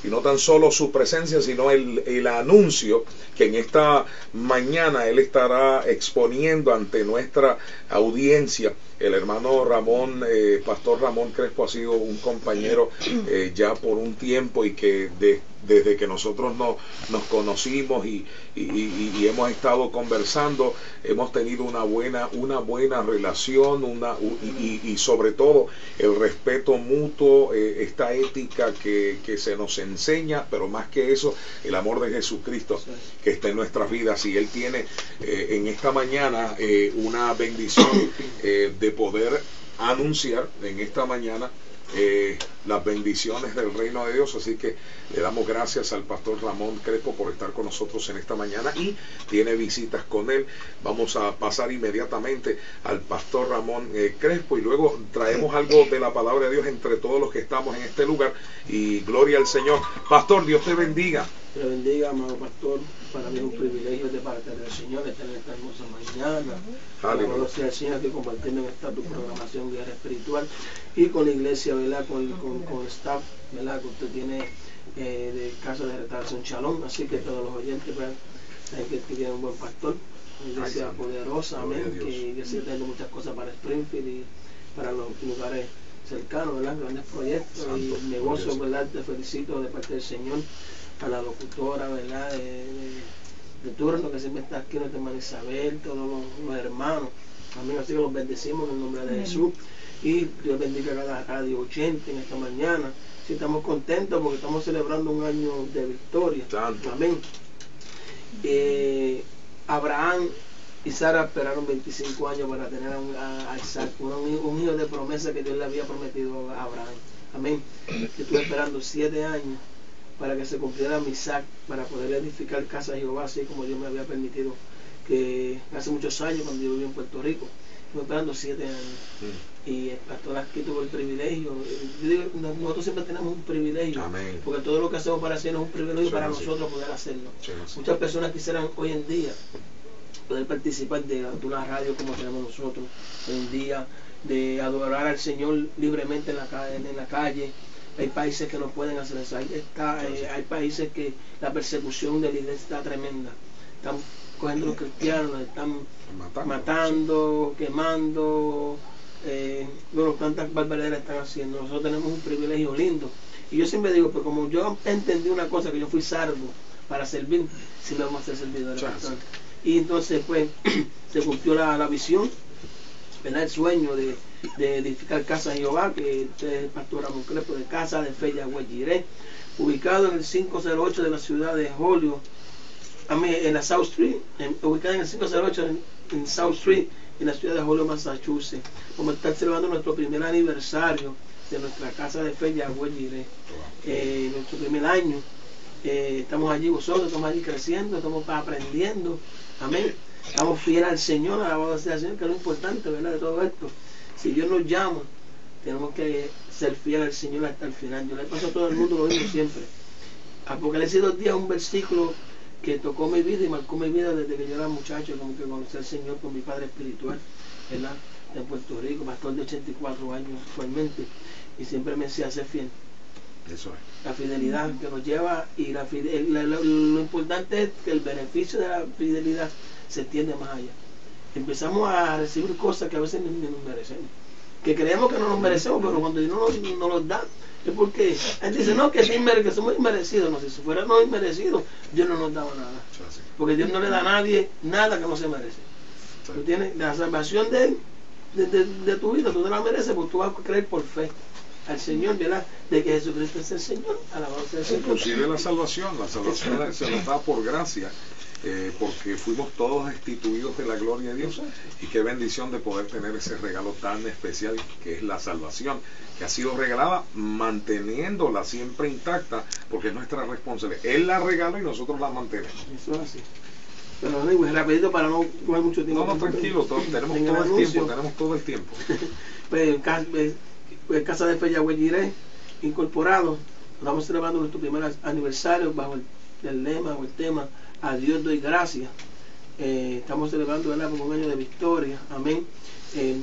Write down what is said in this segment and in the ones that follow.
y no tan solo su presencia, sino el anuncio que en esta mañana él estará exponiendo ante nuestra audiencia. El hermano Ramón, Pastor Ramón Crespo, ha sido un compañero ya por un tiempo, y que desde que nosotros nos conocimos y hemos estado conversando, hemos tenido una buena relación, y sobre todo el respeto mutuo, esta ética que se nos enseña, pero más que eso, el amor de Jesucristo que está en nuestras vidas. Y él tiene en esta mañana una bendición de poder anunciar en esta mañana las bendiciones del reino de Dios. Así que le damos gracias al pastor Ramón Crespo por estar con nosotros en esta mañana, y tiene visitas con él. Vamos a pasar inmediatamente al pastor Ramón Crespo, y luego traemos algo de la palabra de Dios entre todos los que estamos en este lugar, y gloria al Señor. Pastor, Dios te bendiga. Te bendiga, amado pastor. Para mí es un privilegio de parte del Señor estar en esta hermosa mañana. Alabado sea el Señor, que compartiendo en esta tu programación Guerra Espiritual, y con la iglesia, ¿verdad? Con el staff, ¿verdad? Que usted tiene de Casa de Restauración Shalom. Así que todos los oyentes, pues, saben que tiene un buen pastor, una iglesia poderosa, amén, que sigue teniendo muchas cosas para Springfield y para los lugares cercanos, ¿verdad? Grandes proyectos y negocios, ¿verdad? Te felicito de parte del Señor. A la locutora, ¿verdad? De turno, que siempre está aquí, nuestra hermana Isabel, todos los hermanos, amén. Así que los bendecimos en el nombre de Jesús, y Dios bendiga a la Radio 80 en esta mañana. Sí, estamos contentos porque estamos celebrando un año de victoria. Santo. Amén. Abraham y Sara esperaron 25 años para tener a Isaac, un hijo de promesa que Dios le había prometido a Abraham. Amén. Yo estuve esperando 7 años para que se cumpliera mi Isaac, para poder edificar casa de Jehová, así como Dios me había permitido, que hace muchos años, cuando yo vivía en Puerto Rico, estuve esperando 7 años. Y el pastor aquí tuvo el privilegio. Yo digo, nosotros siempre tenemos un privilegio. Amén. Porque todo lo que hacemos para hacer es un privilegio para nosotros poder hacerlo. Muchas personas quisieran hoy en día poder participar de una radio como tenemos nosotros hoy en día, de adorar al Señor libremente en la calle. Hay países que no pueden hacer eso. Hay países que la persecución de la iglesia está tremenda. Están cogiendo a los cristianos, los están matando, quemando. Bueno, tantas barbaridades están haciendo. Nosotros tenemos un privilegio lindo. Y yo siempre digo, pues como yo entendí una cosa, que yo fui salvo para servir, si me vamos a ser servidores. Y entonces, pues, se cumplió la visión, ¿verdad? El sueño de edificar Casa de Jehová, que usted es el pastor Ramón Crespo, de Casa de Fe Yahweh Jireh, ubicado en el 508 de la ciudad de Holyoke, en la South Street, ubicado en el 508 en South Street, en la ciudad de Holyoke, Massachusetts. Vamos a estar celebrando nuestro primer aniversario de nuestra Casa de Fe Yahweh Jireh, nuestro primer año. Estamos allí vosotros, estamos allí creciendo, estamos aprendiendo, amén. Estamos fieles al Señor, alabado sea el Señor, que es lo importante, ¿verdad? De todo esto. Si Dios nos llama, tenemos que ser fieles al Señor hasta el final. Yo le paso a todo el mundo lo mismo siempre. Apocalipsis 2:10 es un versículo que tocó mi vida y marcó mi vida desde que yo era muchacho, como que conocí al Señor por mi padre espiritual, ¿verdad? De Puerto Rico, pastor de 84 años actualmente, y siempre me decía ser fiel. Eso es. La fidelidad que nos lleva, y lo importante es que el beneficio de la fidelidad se extiende más allá. Empezamos a recibir cosas que a veces ni nos merecemos, que creemos que no nos merecemos, pero cuando Dios no nos da, es porque él dice, no, que somos inmerecidos. No, si fuéramos inmerecidos, Dios no nos daba nada, porque Dios no le da a nadie nada que no se merece. Tú tienes la salvación de tu vida, tú te la mereces, porque tú vas a creer por fe al Señor, ¿verdad? De que Jesucristo es el Señor, alabado sea el Señor. Inclusive la salvación se nos da por gracia, porque fuimos todos destituidos de la gloria de Dios, y qué bendición de poder tener ese regalo tan especial que es la salvación, que ha sido regalada, manteniéndola siempre intacta, porque es nuestra responsabilidad. Él la regaló y nosotros la mantenemos. Eso es así. Pero no, rapidito para no tomar mucho tiempo. No, tranquilo, tenemos todo el tiempo. Pues Casa de Fe Yahweh Jireh incorporado, estamos celebrando nuestro primer aniversario bajo el lema o el tema "A Dios doy gracias". Estamos celebrando, ¿verdad?, como un año de victoria, amén.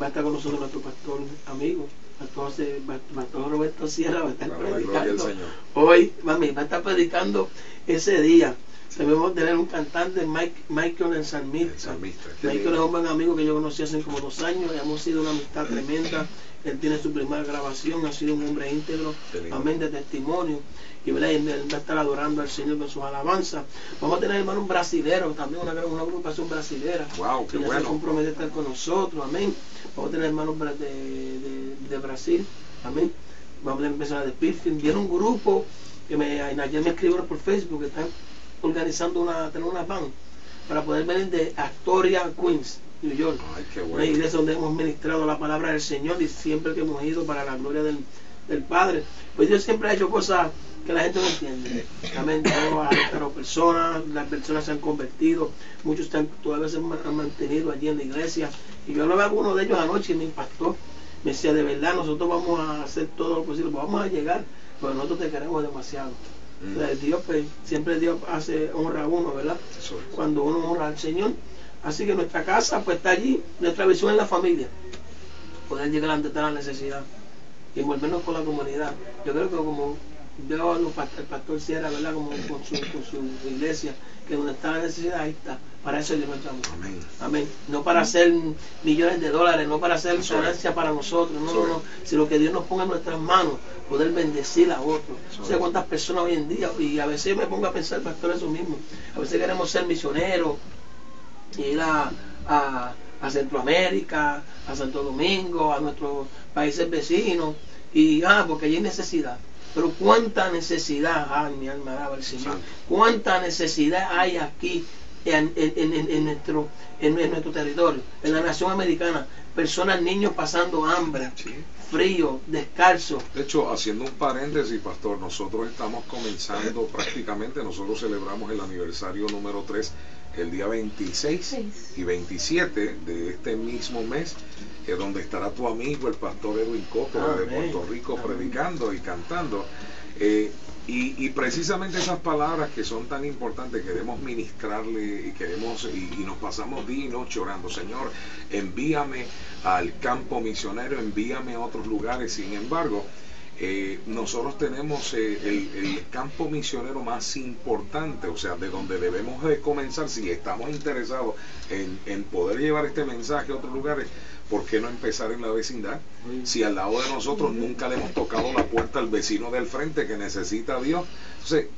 Va a estar con nosotros nuestro pastor amigo, Pastor Roberto Sierra va a estar predicando hoy, mami, va a estar predicando ese día. Debemos tener un cantante, Michael en Salmista. Michael es un buen amigo que yo conocí hace como 2 años, hemos sido una amistad tremenda. Él tiene su primera grabación, ha sido un hombre íntegro, amén, de testimonio. Y ¿verdad? Él va a estar adorando al Señor con sus alabanzas. Vamos a tener, hermano, un brasilero, también una agrupación brasilera. Wow, qué que ya bueno. se compromete a estar con nosotros, amén. Vamos a tener hermanos de Brasil, amén. Vamos a tener personas de Pilsen. Viene un grupo que ayer me escribieron por Facebook que están organizando tener una van para poder venir de Astoria, Queens, New York. Ay, qué bueno. Una iglesia donde hemos ministrado la palabra del Señor y siempre que hemos ido para la gloria del Padre. Pues Dios siempre ha hecho cosas que la gente no entiende. Amén. Las personas se han convertido, muchos todavía se han mantenido allí en la iglesia. Y yo hablaba con uno de ellos anoche y me impactó. Me decía, de verdad, nosotros vamos a hacer todo lo posible, vamos a llegar, pero nosotros te queremos demasiado. O sea, Dios, pues, siempre Dios honra a uno, ¿verdad? Cuando uno honra al Señor. Así que nuestra casa pues está allí, nuestra visión en la familia, poder llegar a entender la necesidad y envolvernos con la comunidad. Yo creo que como veo el pastor Sierra, ¿verdad? Como con su iglesia, que donde está la necesidad, ahí está. Para eso Dios nos llamó. Amén. Amén. No para hacer millones de dólares, no para hacer ganancia para nosotros, no, sino que Dios nos ponga en nuestras manos, poder bendecir a otros. No sé cuántas personas hoy en día, y a veces me pongo a pensar, pastor, eso mismo. A veces queremos ser misioneros, ir a Centroamérica, a Santo Domingo, a nuestros países vecinos, y porque allí hay necesidad. Pero cuánta necesidad, mi alma alaba al Señor, cuánta necesidad hay aquí en nuestro territorio, en la nación americana, personas, niños pasando hambre, frío, descalzo. De hecho, haciendo un paréntesis, pastor, nosotros estamos comenzando prácticamente, nosotros celebramos el aniversario número 3 el día 26 y 27 de este mismo mes, donde estará tu amigo el pastor Edwin Coto de Puerto Rico predicando y cantando, y precisamente esas palabras que son tan importantes queremos ministrarle y nos pasamos día y noche orando: Señor, envíame al campo misionero, envíame a otros lugares. Sin embargo, nosotros tenemos el campo misionero más importante, o sea, de donde debemos de comenzar si estamos interesados en poder llevar este mensaje a otros lugares. ¿Por qué no empezar en la vecindad? Si al lado de nosotros nunca le hemos tocado la puerta al vecino del frente que necesita a Dios. Entonces,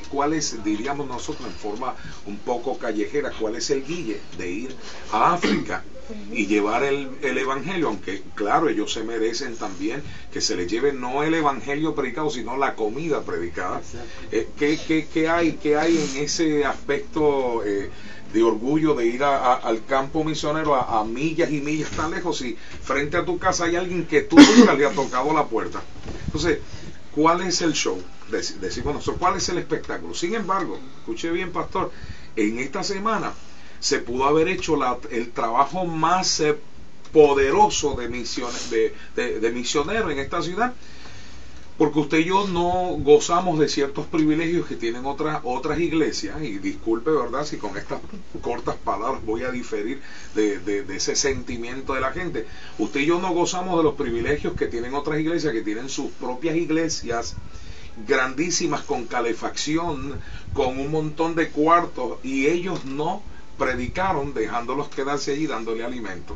¿cuál es, diríamos nosotros en forma un poco callejera, cuál es el guille de ir a África y llevar el evangelio? Aunque claro, ellos se merecen también que se les lleve no el evangelio predicado, sino la comida predicada. ¿Qué hay en ese aspecto de orgullo de ir al campo misionero a millas y millas tan lejos, si frente a tu casa hay alguien que tú nunca le has tocado la puerta? Entonces, ¿cuál es el show? Decimos nosotros, ¿cuál es el espectáculo? Sin embargo, escuche bien, pastor, en esta semana se pudo haber hecho el trabajo más poderoso de misionero en esta ciudad, porque usted y yo no gozamos de ciertos privilegios que tienen otras iglesias. Y disculpe, ¿verdad?, si con estas cortas palabras voy a diferir de ese sentimiento de la gente. Usted y yo no gozamos de los privilegios que tienen otras iglesias, que tienen sus propias iglesias grandísimas, con calefacción, con un montón de cuartos, y ellos no predicaron dejándolos quedarse allí dándole alimento.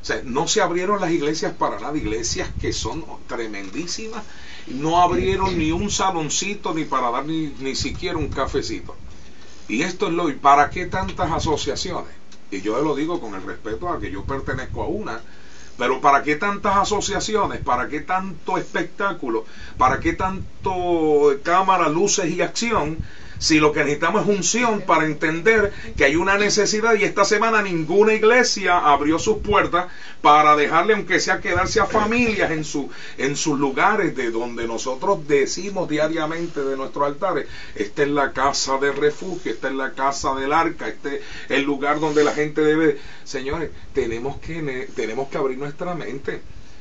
O sea, no se abrieron las iglesias para nada, iglesias que son tremendísimas, no abrieron ni un saloncito ni para dar ni siquiera un cafecito. Y esto es ¿y para qué tantas asociaciones? Y yo lo digo con el respeto a que yo pertenezco a una, pero ¿para qué tantas asociaciones? ¿Para qué tanto espectáculo? ¿Para qué tanto cámara, luces y acción? Si lo que necesitamos es unción para entender que hay una necesidad, y esta semana ninguna iglesia abrió sus puertas para dejarle, aunque sea quedarse a familias en sus lugares, de donde nosotros decimos diariamente de nuestros altares: esta es la casa de refugio, esta es la casa del arca, este es el lugar donde la gente debe. Señores, tenemos que abrir nuestra mente.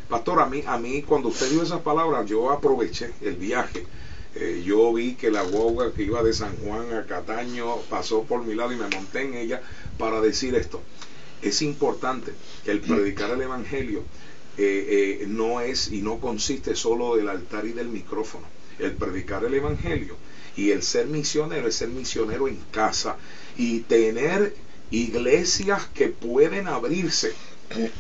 Pastor, a mí cuando usted dijo esas palabras, yo aproveché el viaje. Yo vi que la guagua que iba de San Juan a Cataño pasó por mi lado y me monté en ella para decir esto: es importante que el predicar el evangelio no es y no consiste solo del altar y del micrófono. El predicar el evangelio y el ser misionero es ser misionero en casa y tener iglesias que pueden abrirse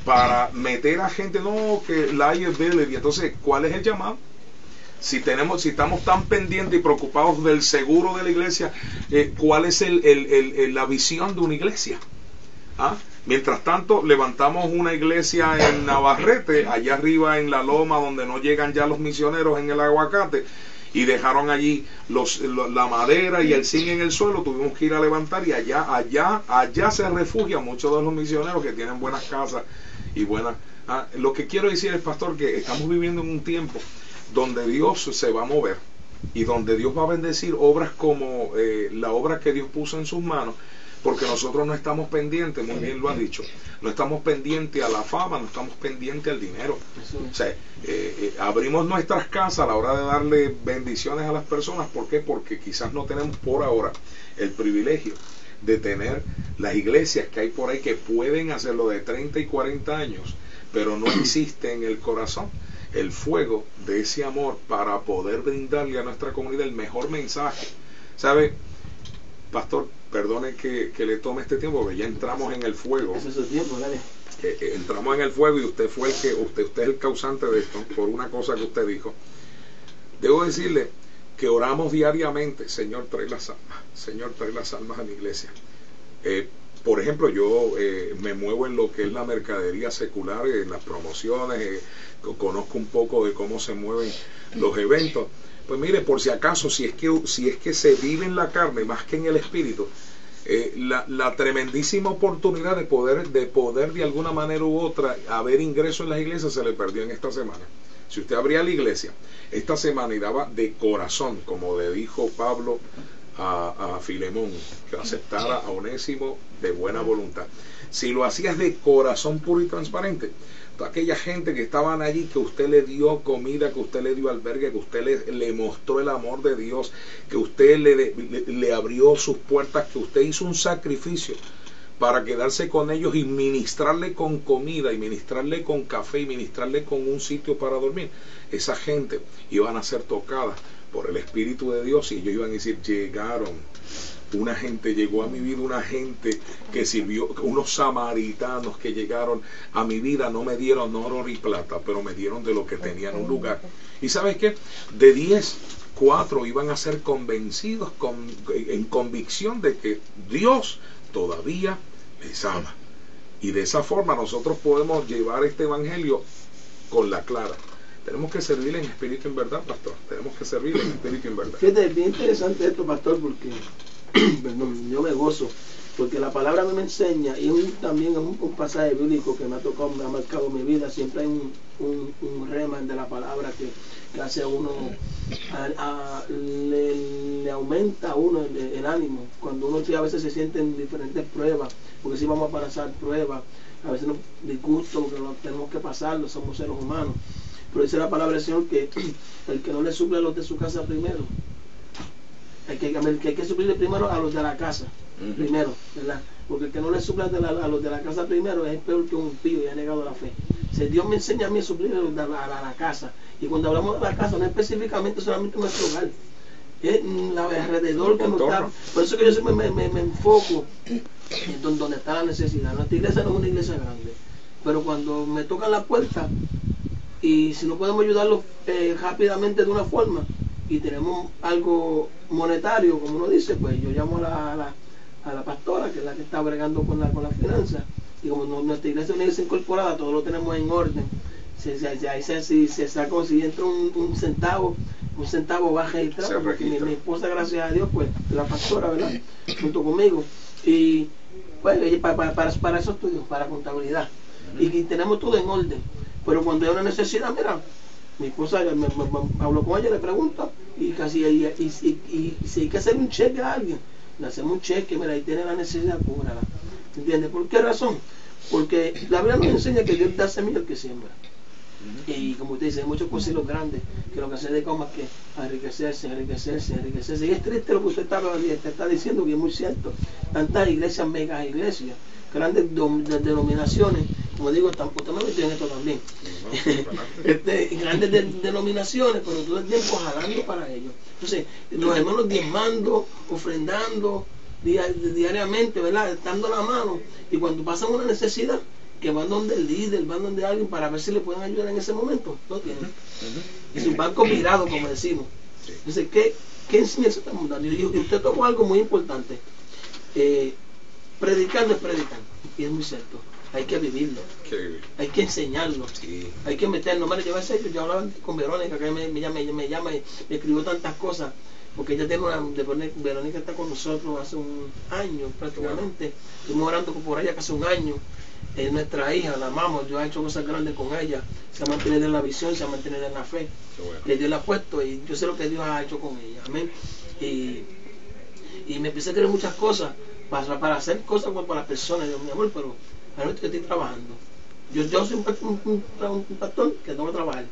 para meter a gente, no, que liability. Entonces, ¿cuál es el llamado? Si estamos tan pendientes y preocupados del seguro de la iglesia, ¿cuál es la visión de una iglesia? ¿Ah? Mientras tanto, levantamos una iglesia en Navarrete, allá arriba en la loma donde no llegan ya los misioneros en el aguacate, y dejaron allí la madera y el zinc en el suelo. Tuvimos que ir a levantar, y allá se refugian muchos de los misioneros que tienen buenas casas y buenas... Lo que quiero decir es, pastor, que estamos viviendo en un tiempo donde Dios se va a mover y donde Dios va a bendecir obras como la obra que Dios puso en sus manos, porque nosotros no estamos pendientes, muy bien lo has dicho, no estamos pendientes a la fama, no estamos pendientes al dinero. O sea, abrimos nuestras casas a la hora de darle bendiciones a las personas. ¿Por qué? Porque quizás no tenemos por ahora el privilegio de tener las iglesias que hay por ahí que pueden hacerlo de 30 y 40 años, pero no existe en el corazón el fuego de ese amor para poder brindarle a nuestra comunidad el mejor mensaje. ¿Sabe, pastor? Perdone que le tome este tiempo, porque ya entramos en el fuego. Eso es el tiempo, dale. Entramos en el fuego y usted fue usted es el causante de esto, por una cosa que usted dijo. Debo decirle que oramos diariamente: Señor, trae las almas, Señor, trae las almas a mi iglesia. Por ejemplo, yo me muevo en lo que es la mercadería secular, en las promociones, conozco un poco de cómo se mueven los eventos. Pues mire, por si acaso, si es que se vive en la carne más que en el espíritu, la tremendísima oportunidad de poder de alguna manera u otra haber ingreso en las iglesias se le perdió en esta semana. Si usted abría la iglesia esta semana y daba de corazón, como le dijo Pablo a Filemón, que aceptara a Onésimo de buena voluntad, si lo hacías de corazón puro y transparente, toda aquella gente que estaban allí, que usted le dio comida, que usted le dio albergue, que usted le mostró el amor de Dios, que usted le abrió sus puertas, que usted hizo un sacrificio para quedarse con ellos y ministrarle con comida, y ministrarle con café, y ministrarle con un sitio para dormir, esa gente iban a ser tocadas por el Espíritu de Dios, y ellos iban a decir: una gente llegó a mi vida, una gente que sirvió, unos samaritanos que llegaron a mi vida, no me dieron oro y plata, pero me dieron de lo que tenían un lugar. Y ¿sabes qué? De 10, 4 iban a ser convencidos en convicción de que Dios todavía les ama. Y de esa forma nosotros podemos llevar este evangelio con la clara. Tenemos que servir en espíritu y en verdad, pastor. Tenemos que servir en espíritu y en verdad. Fíjate, es bien interesante esto, pastor, porque perdón, yo me gozo, porque la palabra me enseña, y también es un pasaje bíblico que me ha tocado, me ha marcado mi vida. Siempre hay un rema de la palabra que hace a uno, le aumenta a uno el ánimo. Cuando uno a veces se siente en diferentes pruebas, porque si vamos a pasar pruebas, a veces nos disgusta porque no tenemos que pasarlo, somos seres humanos. Pero dice la palabra del Señor que el que no le suple a los de su casa primero, que hay que suplirle primero a los de la casa, primero, ¿verdad? Porque el que no le suple a los de la casa primero es peor que un impío y ha negado la fe. Si Dios me enseña a mí a suplir a la casa, y cuando hablamos de la casa no es específicamente solamente nuestro hogar, es alrededor que nos está. Por eso que yo siempre me enfoco en donde está la necesidad. Nuestra iglesia no es una iglesia grande, pero cuando me tocan la puerta, y si no podemos ayudarlos rápidamente de una forma, y tenemos algo monetario, como uno dice, pues yo llamo a la pastora, que es la que está bregando con la finanza, y como nuestra iglesia es una iglesia incorporada, todo lo tenemos en orden. Si se saca, si entra un centavo va a registrar, porque mi esposa, gracias a Dios, pues la pastora, ¿verdad?, junto conmigo, y pues para esos estudios, para contabilidad, y tenemos todo en orden. Pero cuando hay una necesidad, mira, mi esposa me habló con ella, le pregunta, y si hay que hacer un cheque a alguien, le hacemos un cheque, mira, ahí tiene la necesidad, cúbrala. ¿Entiendes? ¿Por qué razón? Porque la Biblia nos enseña que Dios da semilla al que siembra. Y como usted dice, hay muchos concilios grandes que lo que se dedican más que a enriquecerse. Y es triste lo que usted está diciendo, que es muy cierto. Tantas iglesias, mega iglesias, grandes denominaciones, como digo, usted me metió en esto también, grandes denominaciones, pero todo el tiempo jalando para ellos. Entonces, los hermanos diezmando, ofrendando diariamente, ¿verdad? Dando la mano, y cuando pasan una necesidad, que van donde el líder, van donde alguien para ver si le pueden ayudar en ese momento, no tienen. Y sus bancos mirados, como decimos. Entonces, ¿qué enseñanza estamos dando? Y usted tocó algo muy importante. Predicando es predicar, y es muy cierto. Hay que vivirlo, hay que enseñarlo, hay que meterlo. Mira, yo a veces yo hablaba con Verónica, que me llama y me escribió tantas cosas, porque ella tiene Verónica está con nosotros hace un año prácticamente, estuvimos orando por ella casi un año. Es nuestra hija, la amamos, yo he hecho cosas grandes con ella, se ha mantenido en la visión, se ha mantenido en la fe, que Dios la ha puesto, y yo sé lo que Dios ha hecho con ella, amén. Y me empecé a creer muchas cosas para hacer cosas para las personas. Yo, mi amor, pero ahora que estoy trabajando, yo soy un pastor que tengo que trabajar.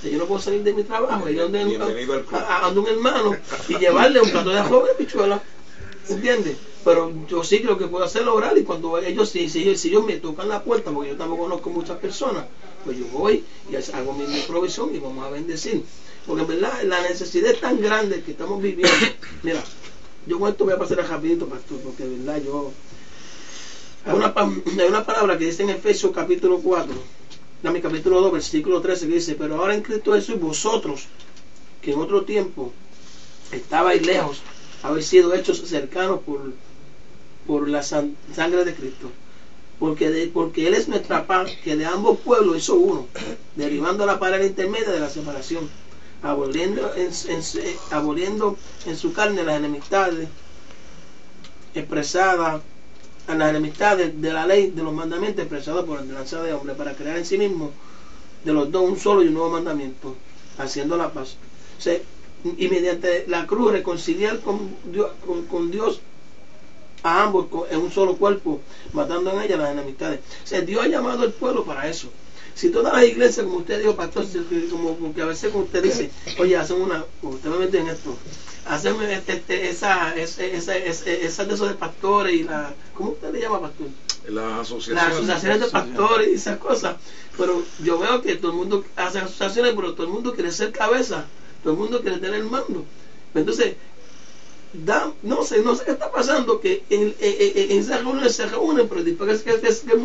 Yo no puedo salir de mi trabajo, y ando un hermano y llevarle un plato de arroz de habichuela, ¿entiendes? Pero yo sí lo que puedo hacer es orar, y cuando ellos si ellos me tocan la puerta, porque yo tampoco conozco muchas personas, pues yo voy y hago mi provisión y vamos a bendecir. Porque en verdad la necesidad es tan grande que estamos viviendo. Mira, yo con esto voy a pasar rapidito, pastor, porque en verdad hay una palabra que dice en Efesios capítulo 4, mi capítulo 2, versículo 13, que dice: pero ahora en Cristo Jesús, vosotros, que en otro tiempo estabais lejos, habéis sido hechos cercanos por la sangre de Cristo, porque Él es nuestra paz, que de ambos pueblos hizo uno, derribando la pared intermedia de la separación, aboliendo en su carne las enemistades expresadas, las enemistades de la ley, de los mandamientos expresados por la ordenanza de hombre, para crear en sí mismo de los dos un solo y un nuevo mandamiento, haciendo la paz. O sea, y mediante la cruz reconciliar con Dios a ambos en un solo cuerpo, matando en ella las enemistades. O sea, Dios ha llamado al pueblo para eso. Si todas las iglesias, como usted dijo, pastor, como que a veces como usted dice, oye, hacen usted me mete en esto, hacen esa de esos de pastores y ¿cómo usted le llama, pastor? Las asociaciones de pastores y esas cosas. Pero yo veo que todo el mundo hace asociaciones, pero todo el mundo quiere ser cabeza, todo el mundo quiere tener el mando. Entonces, no sé qué está pasando, que en esas reuniones se reúnen, pero después que todo el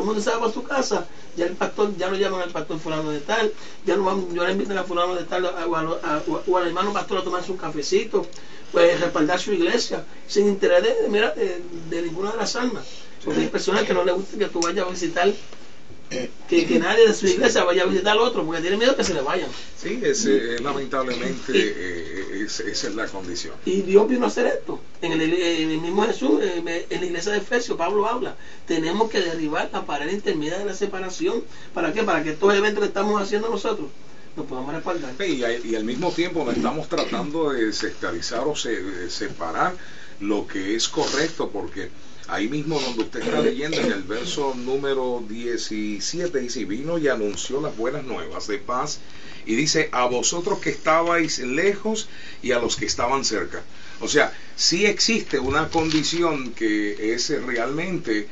mundo se va a su casa, ya el pastor, ya lo llaman al pastor fulano de tal, ya le invitan a fulano de tal o al hermano pastor a tomarse un cafecito, pues respaldar su iglesia, sin interés de ninguna de las almas. Porque hay personas que no les gusta que tú vayas a visitar, que nadie de su iglesia vaya a visitar al otro, porque tienen miedo que se le vayan. Sí, lamentablemente esa es la condición. Y Dios vino a hacer esto. En el mismo Jesús, en la iglesia de Efesios, Pablo habla, tenemos que derribar la pared intermedia de la separación. ¿Para qué? Para que estos eventos que estamos haciendo nosotros nos podamos respaldar. Sí, y al mismo tiempo no estamos tratando de sectarizar o separar lo que es correcto, porque ahí mismo donde usted está leyendo en el verso número 17 dice: vino y anunció las buenas nuevas de paz, y dice: a vosotros que estabais lejos y a los que estaban cerca. O sea, sí existe una condición que es realmente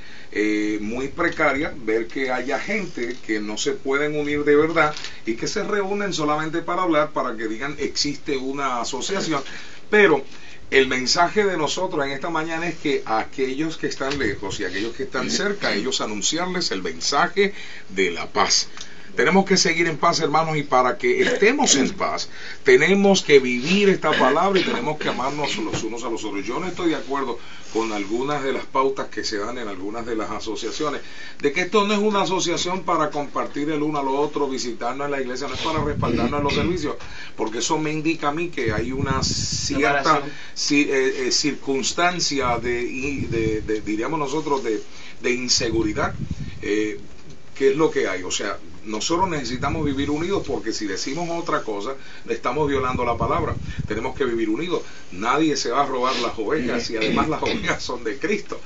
muy precaria, ver que haya gente que no se pueden unir de verdad y que se reúnen solamente para hablar, para que digan existe una asociación. Pero el mensaje de nosotros en esta mañana es que a aquellos que están lejos y a aquellos que están cerca, ellos anunciarles el mensaje de la paz. Tenemos que seguir en paz, hermanos, y para que estemos en paz, tenemos que vivir esta palabra y tenemos que amarnos los unos a los otros. Yo no estoy de acuerdo con algunas de las pautas que se dan en algunas de las asociaciones, de que esto no es una asociación para compartir el uno al otro, visitarnos en la iglesia, no es para respaldarnos en los servicios, porque eso me indica a mí que hay una cierta circunstancia diríamos nosotros, de inseguridad. ¿Qué es lo que hay? O sea, nosotros necesitamos vivir unidos, porque si decimos otra cosa, estamos violando la palabra. Tenemos que vivir unidos. Nadie se va a robar las ovejas, y además las ovejas son de Cristo.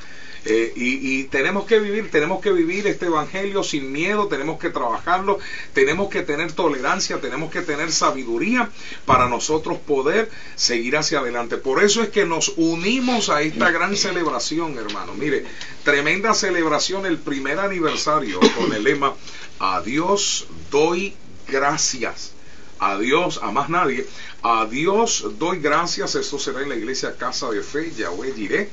Y tenemos que vivir este evangelio sin miedo, tenemos que trabajarlo, tenemos que tener tolerancia, tenemos que tener sabiduría para nosotros poder seguir hacia adelante. Por eso es que nos unimos a esta gran celebración, hermano. Mire, tremenda celebración, el primer aniversario con el lema: a Dios doy gracias. A Dios, a más nadie, a Dios doy gracias. Esto será en la iglesia Casa de Fe, Yahweh Jireh.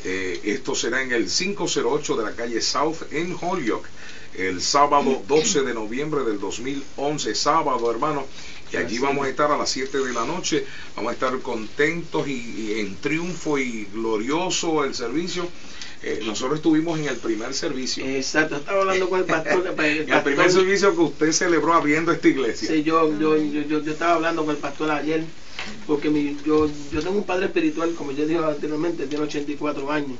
Esto será en el 508 de la calle South en Holyoke, el sábado 12 de noviembre del 2011, sábado, hermano. Y allí vamos a estar a las 7 de la noche, vamos a estar contentos y en triunfo y glorioso el servicio. Nosotros estuvimos en el primer servicio. Exacto, estaba hablando con el pastor. El primer servicio que usted celebró abriendo esta iglesia. Sí, yo estaba hablando con el pastor ayer, porque yo tengo un padre espiritual, como yo dije anteriormente, tiene 84 años.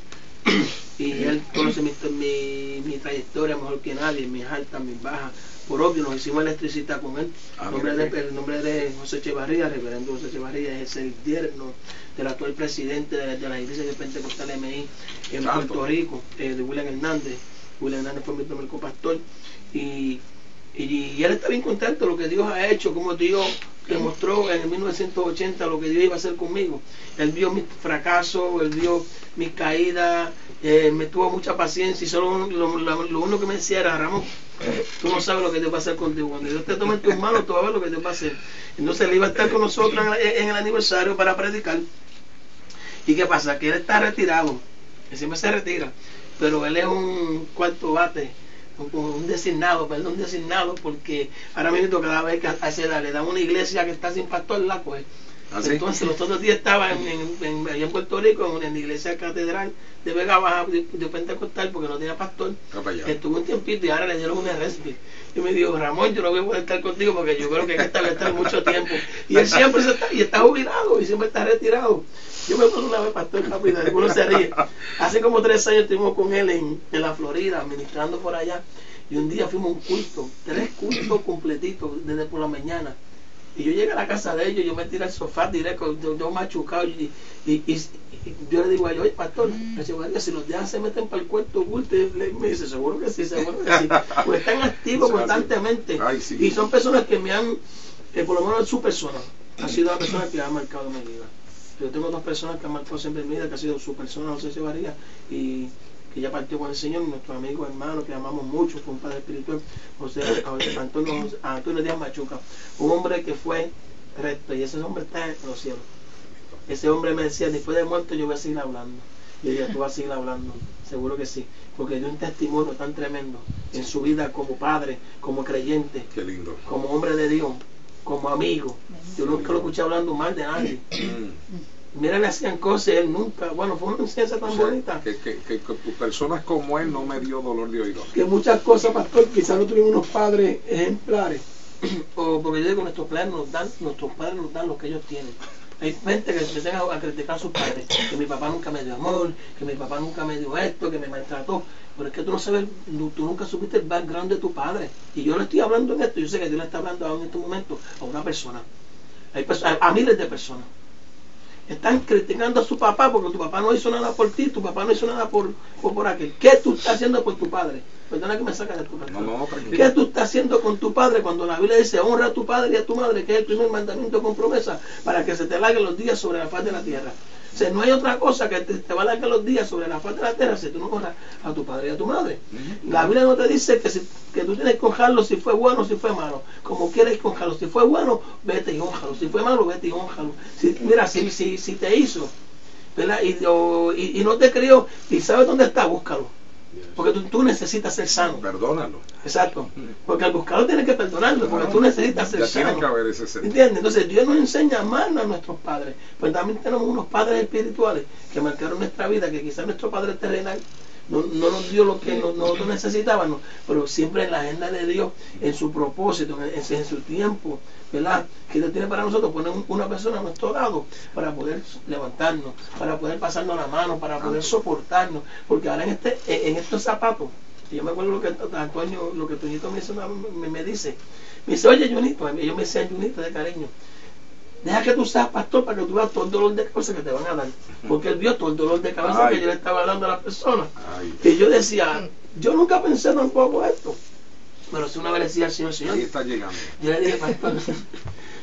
Y él conoce mi trayectoria mejor que nadie, mis altas, mis bajas. Por obvio, nos hicimos electricidad con él. El nombre de José Echevarría, reverendo José Echevarría, es el yerno del actual presidente de la iglesia de Pentecostal MI en Puerto Rico, de William Hernández. William Hernández fue mi primer copastor. Y él está bien contento de lo que Dios ha hecho, como Dios demostró en el 1980 lo que Dios iba a hacer conmigo. Él vio mis fracasos, él vio mis caídas, me tuvo mucha paciencia, y solo lo único que me decía era: Ramón, tú no sabes lo que Dios va a hacer contigo. Cuando Dios te tome en tus manos, tú vas a ver lo que Dios va a hacer. Entonces él iba a estar con nosotros en el aniversario para predicar. ¿Y qué pasa? Que él está retirado, él siempre se retira, pero él es un cuarto bate, un designado, porque ahora mismo cada vez que a esa edad le dan una iglesia que está sin pastor, la coge. ¿Ah, sí? Entonces los otros días estaba allá en Puerto Rico, en la iglesia catedral de Vega Baja de Pentecostal, porque no tenía pastor. Estuvo un tiempito y ahora le dieron un respite. Y me dijo: Ramón, yo no voy a poder estar contigo porque yo creo que en esta voy a estar mucho tiempo. Y él siempre está jubilado y siempre está retirado. Yo me puse una vez pastor rápido, algunos se ríe. Hace como 3 años estuvimos con él en la Florida, ministrando por allá. Y un día fuimos a un culto, 3 cultos completitos desde por la mañana. Y yo llegué a la casa de ellos, yo me tiré al sofá directo, yo machucado, y yo le digo a ellos: oye, pastor, si los días se meten para el cuarto culto, y me dice: seguro que sí, pues están activos constantemente. Ay, sí. Y son personas que me han, por lo menos su persona, ha sido una persona que ha marcado mi vida. Yo tengo 2 personas que han marcado siempre mi vida, que ha sido su persona, José Echevarría, y que ya partió con el Señor, nuestro amigo hermano que amamos mucho, fue un padre espiritual, Antonio Díaz Machuca, un hombre que fue recto, y ese hombre está en los cielos. Ese hombre me decía: después de muerto yo voy a seguir hablando. Y yo dije: tú vas a seguir hablando, seguro que sí, porque dio un testimonio tan tremendo en su vida como padre, como creyente. Qué lindo. Como hombre de Dios, como amigo. Yo nunca lo escuché hablando mal de nadie. Mira, le hacían cosas, él nunca, bueno, fue una enseñanza tan bonita. Que personas como él no me dio dolor de oído. Que muchas cosas, pastor, quizás no tuvimos unos padres ejemplares, o porque yo digo, nuestros padres nos dan lo que ellos tienen. Hay gente que empiezan a criticar a sus padres, que mi papá nunca me dio amor, que mi papá nunca me dio esto, que me maltrató. Pero es que tú no sabes, tú nunca supiste el background de tu padre. Y yo le estoy hablando en esto, yo sé que Dios le está hablando ahora en este momento a una persona. Hay a miles de personas. Están criticando a su papá porque tu papá no hizo nada por ti, tu papá no hizo nada por aquel. ¿Qué tú estás haciendo por tu padre? Perdona que me sacas de tu padre. No, ¿qué tú estás haciendo con tu padre cuando la Biblia dice: honra a tu padre y a tu madre, que es el primer mandamiento con promesa, para que se te alarguen los días sobre la faz de la tierra? O sea, no hay otra cosa que te va a alargar los días sobre la faz de la tierra si tú no honras a tu padre y a tu madre. La Biblia no te dice que tú tienes que honrarlo si fue bueno o si fue malo. Como quieres honrarlo. Si fue bueno, vete y honralo. Si fue malo, vete y honralo. Mira, si te hizo, ¿verdad? Y no te crió y sabes dónde está, búscalo. Porque tú necesitas ser sano. Perdónalo. Exacto. Porque al buscarlo tienes que perdonarlo, porque tú necesitas ser sano. Tiene que haber ese sentido. ¿Entiendes? Entonces Dios nos enseña a amar a nuestros padres. Pues también tenemos unos padres espirituales que marcaron nuestra vida, que quizás nuestro padre terrenal no nos dio lo que nosotros necesitábamos, pero siempre en la agenda de Dios, en su propósito, en su tiempo, ¿verdad? Que Dios tiene para nosotros, poner una persona a nuestro lado para poder levantarnos, para poder pasarnos la mano, para poder soportarnos, porque ahora en estos zapatos, yo me acuerdo lo que Toñito me dice, me dice: oye, Junito, ellos me decían Junito de cariño, deja que tú seas pastor para que tú veas todo el dolor de cabeza que te van a dar. Porque él vio todo el dolor de cabeza que yo le estaba dando a las personas. Y yo decía, yo nunca pensé tampoco esto. Pero si una vez le decía al Señor, ahí está llegando. Yo le dije, pastor,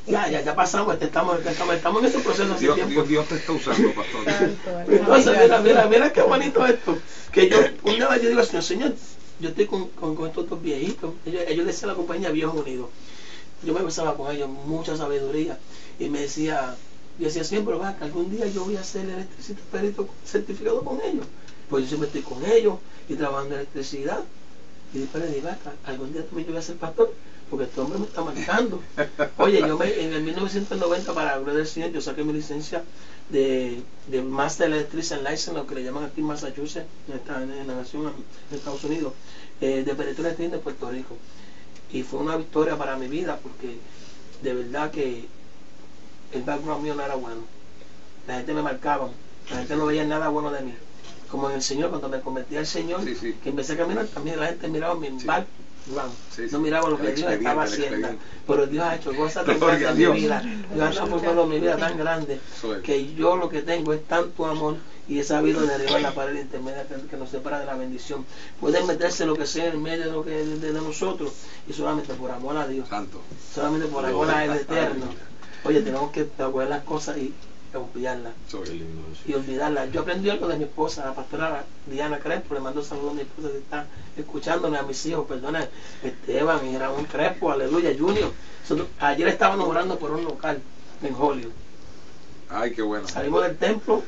ya pasamos, estamos en ese proceso hace tiempo. Dios te está usando, pastor. Entonces, mira qué bonito esto. Que yo, una vez yo digo al Señor, yo estoy con estos dos viejitos. Ellos decían la compañía Viejos Unidos. Yo me besaba con ellos, mucha sabiduría. Y me decía, yo decía, Señor, pero va, que algún día yo voy a ser electricista perito certificado con ellos. Pues yo siempre estoy con ellos y trabajando en electricidad. Y después le digo, algún día también yo voy a ser pastor, porque este hombre me está marcando. Oye, en el 1990, para la gloria del Señor, yo saqué mi licencia de Master Electrician License, lo que le llaman aquí en Massachusetts, en la nación, en Estados Unidos, de perito eléctrico de Puerto Rico. Y fue una victoria para mi vida, porque de verdad que el background mío no era bueno. La gente me marcaba, la gente no veía nada bueno de mí. Como en el Señor, cuando me convertí al Señor, que empecé a caminar, también la gente miraba mi background, no miraba lo que Dios estaba haciendo. Pero Dios ha hecho cosas tan grandes en mi vida, Dios ha transformado mi vida tan grande, que yo lo que tengo es tanto amor y he sabido derribar la pared intermedia que nos separa de la bendición. Pueden meterse lo que sea en medio de nosotros, y solamente por amor a Dios, solamente por amor al Eterno. Oye, tenemos que aguardar las cosas y olvidarlas. Y olvidarlas. Yo aprendí algo de mi esposa, la pastora Diana Crespo. Le mando saludos a mi esposa que está escuchándome, a mis hijos, perdona, Esteban y Ramón Crespo, aleluya, Junior. Ayer estábamos orando por un local en Hollywood. Ay, qué bueno. Salimos del templo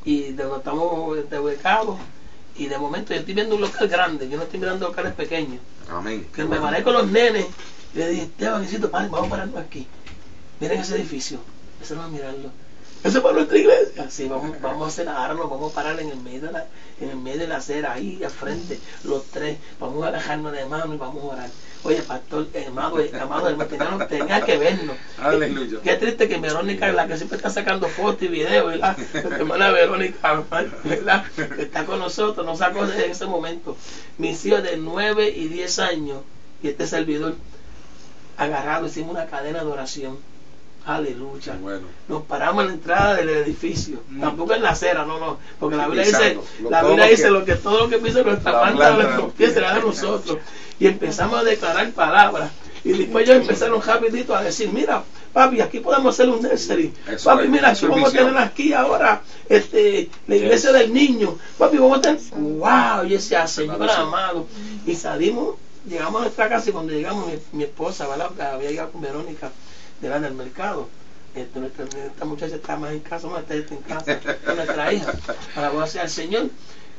y de donde estamos ubicados, y de momento yo estoy viendo un local grande, yo no estoy mirando locales pequeños. Amén. Que me paré con los nenes y le dije, Esteban, vamos a pararnos aquí. Miren ese edificio. Eso no va a mirarlo. Eso es para nuestra iglesia. Sí, vamos a hacer ahora, nos vamos a parar en el medio de la acera, ahí al frente, los tres. Vamos a alejarnos de mano y vamos a orar. Oye, pastor, amado hermano, tenía que vernos. Aleluya. Qué triste que Verónica es la que siempre está sacando fotos y videos, ¿verdad? Nuestra hermana Verónica, ¿verdad? Que está con nosotros, nos sacó en ese momento. Mis hijos de 9 y 10 años y este servidor agarrado, hicimos una cadena de oración. Aleluya. Bueno. Nos paramos en la entrada del edificio, tampoco en la acera, no, porque la Biblia dice que todo lo que pisa nuestra planta de nuestros pies será de nosotros. Y empezamos a declarar palabras. Y después ellos empezaron rapidito a decir, mira, papi, aquí podemos hacer un nursery. Papi, mira, aquí vamos a tener aquí ahora la iglesia del niño. Papi, vamos a tener, wow, y decía, Señor amado. Y salimos, llegamos a nuestra casa, y cuando llegamos, mi esposa, ¿verdad? Que había llegado con Verónica delante del mercado. Esta muchacha está más en casa, más está en casa con nuestra hija, para alabar al Señor.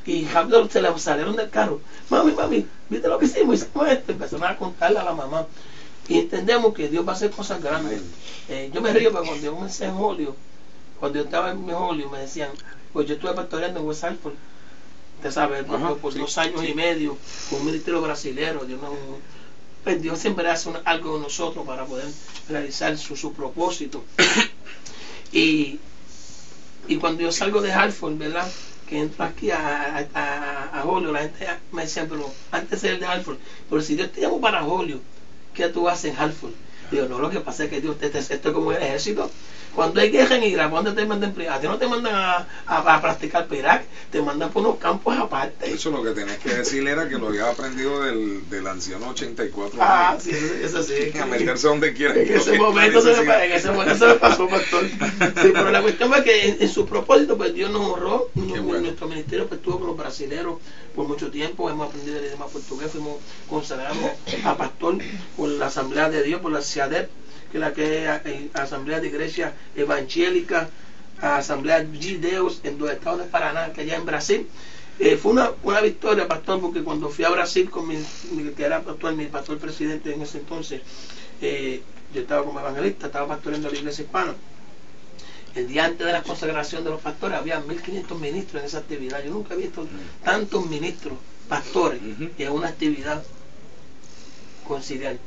Y rápido se le salieron del carro. Mami, ¿viste lo que hicimos? Hicimos esto. Empezaron a contarle a la mamá. Y entendemos que Dios va a hacer cosas grandes. Yo me río porque cuando yo comencé en Hollywood, cuando yo estaba en Hollywood, me decían, pues yo estuve pastoreando en West Hartford, usted sabe, por 2 años y medio, con un ministerio brasilero. Dios siempre hace algo con nosotros para poder realizar su propósito. Y cuando yo salgo de Hartford, ¿verdad?, que entro aquí a Hollywood, la gente me decía, pero antes de ir de Hartford, pero si Dios te llamó para Hollywood, ¿qué tú haces en Hartford? Digo, no, lo que pasa es que Dios esto es como el ejército. Cuando hay guerra en Irak, ¿dónde te mandan? A ti no te mandan a practicar para Irak, te mandan por unos campos aparte. Eso lo que tenés que decir era que lo había aprendido del anciano 84 años. Sí, eso sí. Que a meterse donde quiera. En ese momento se me pasó, pastor. Sí, pero la cuestión fue que en su propósito, pues Dios nos honró. Nuestro ministerio pues estuvo con los brasileros por mucho tiempo. Hemos aprendido el idioma portugués, fuimos consagrados a pastor por la Asamblea de Dios, por la CIADEP, que es Asamblea de Iglesia Evangélica, Asamblea de Deus en los estados de Paraná, que allá en Brasil. Fue una victoria, pastor, porque cuando fui a Brasil con que era mi pastor presidente en ese entonces, yo estaba como evangelista, estaba pastoreando la iglesia hispana. El día antes de la consagración de los pastores había 1500 ministros en esa actividad. Yo nunca he visto tantos ministros, pastores, en una actividad conciliar.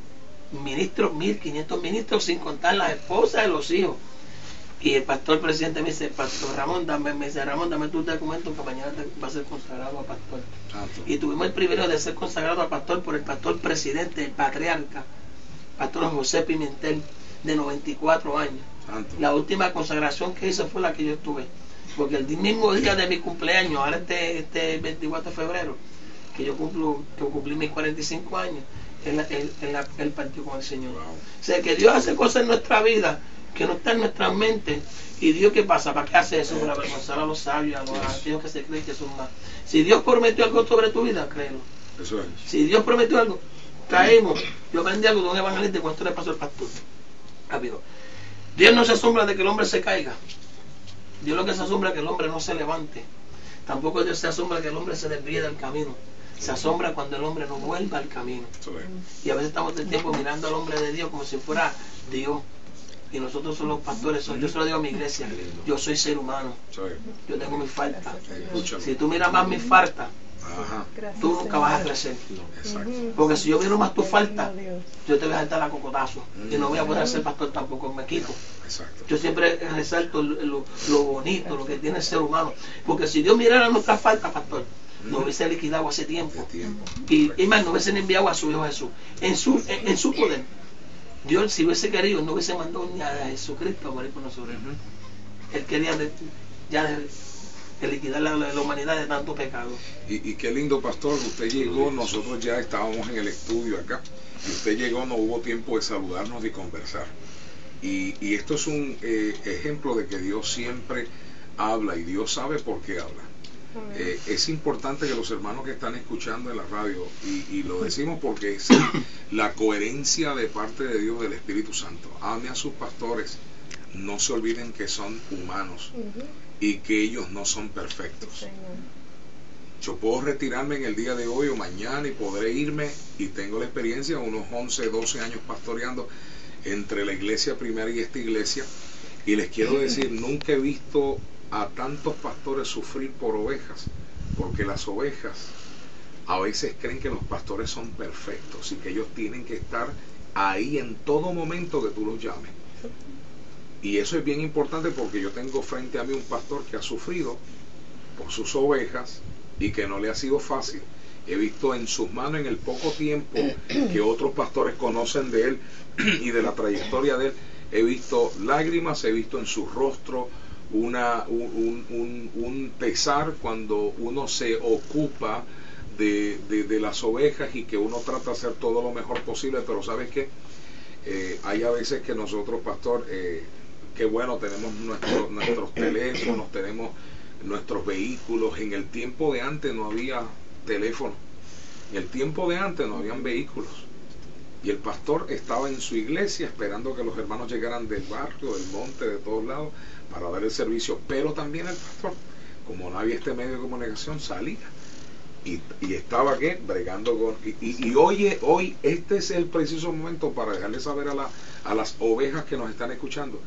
1500 ministros, sin contar las esposas y los hijos. Y el pastor presidente me dice, pastor Ramón, dame tu documento que mañana va a ser consagrado a pastor. Y tuvimos el privilegio de ser consagrado a pastor por el pastor presidente, el patriarca, pastor José Pimentel, de 94 años. La última consagración que hice fue la que yo estuve, porque el mismo día de mi cumpleaños, ahora este 24 de febrero, que yo cumplí mis 45 años, él partió con el Señor. Wow. O sea, que Dios hace cosas en nuestra vida que no están en nuestras mentes. ¿Y Dios qué pasa? ¿Para qué hace eso? Para avergonzar a los sabios, a aquellos que se creen que son más. Si Dios prometió algo sobre tu vida, créelo. Eso es. Si Dios prometió algo, caemos. Yo vendí algo de un evangelista y cuánto le pasó al pastor. Rápido. Dios no se asombra de que el hombre se caiga. Dios lo que se asombra es que el hombre no se levante. Tampoco Dios se asombra que el hombre se desvíe del camino. Se asombra cuando el hombre no vuelva al camino. Y a veces estamos del tiempo mirando al hombre de Dios como si fuera Dios. Y nosotros somos los pastores. Yo se lo digo a mi iglesia. Yo soy ser humano. Yo tengo mis faltas. Si tú miras más mis faltas, tú nunca vas a crecer. Porque si yo miro más tus faltas, yo te voy a saltar a cocotazo. Y no voy a poder ser pastor tampoco, me quito. Yo siempre resalto lo bonito, lo que tiene el ser humano. Porque si Dios mirara nuestras faltas, pastor, nos hubiese liquidado hace tiempo. Y más, no hubiese enviado a su Hijo Jesús. En su poder. Dios, si hubiese querido, no hubiese mandado ni a Jesucristo a morir por nosotros. Él quería de liquidar la humanidad de tanto pecado. Y qué lindo, pastor, usted llegó, nosotros ya estábamos en el estudio acá, y usted llegó, no hubo tiempo de saludarnos y conversar. Y esto es un ejemplo de que Dios siempre habla, y Dios sabe por qué habla. Es importante que los hermanos que están escuchando en la radio, y lo decimos porque es la coherencia de parte de Dios, del Espíritu Santo. Ame a sus pastores, no se olviden que son humanos y que ellos no son perfectos. Yo puedo retirarme en el día de hoy o mañana y podré irme, y tengo la experiencia, unos 11, 12 años pastoreando entre la iglesia primaria y esta iglesia, y les quiero decir, nunca he visto a tantos pastores sufrir por ovejas, porque las ovejas a veces creen que los pastores son perfectos y que ellos tienen que estar ahí en todo momento que tú los llames. Y eso es bien importante, porque yo tengo frente a mí un pastor que ha sufrido por sus ovejas y que no le ha sido fácil. He visto en sus manos, en el poco tiempo que otros pastores conocen de él y de la trayectoria de él, he visto lágrimas, he visto en su rostro un pesar cuando uno se ocupa de las ovejas, y que uno trata de hacer todo lo mejor posible. Pero ¿sabes qué? Hay a veces que nosotros, pastor, que bueno, tenemos nuestros teléfonos, tenemos nuestros vehículos. En el tiempo de antes no había teléfono, en el tiempo de antes no habían vehículos, y el pastor estaba en su iglesia esperando que los hermanos llegaran del barrio, del monte, de todos lados, para dar el servicio. Pero también el pastor, como no había este medio de comunicación, salía y estaba ¿qué? Bregando con y hoy este es el preciso momento para dejarle saber a las ovejas que nos están escuchando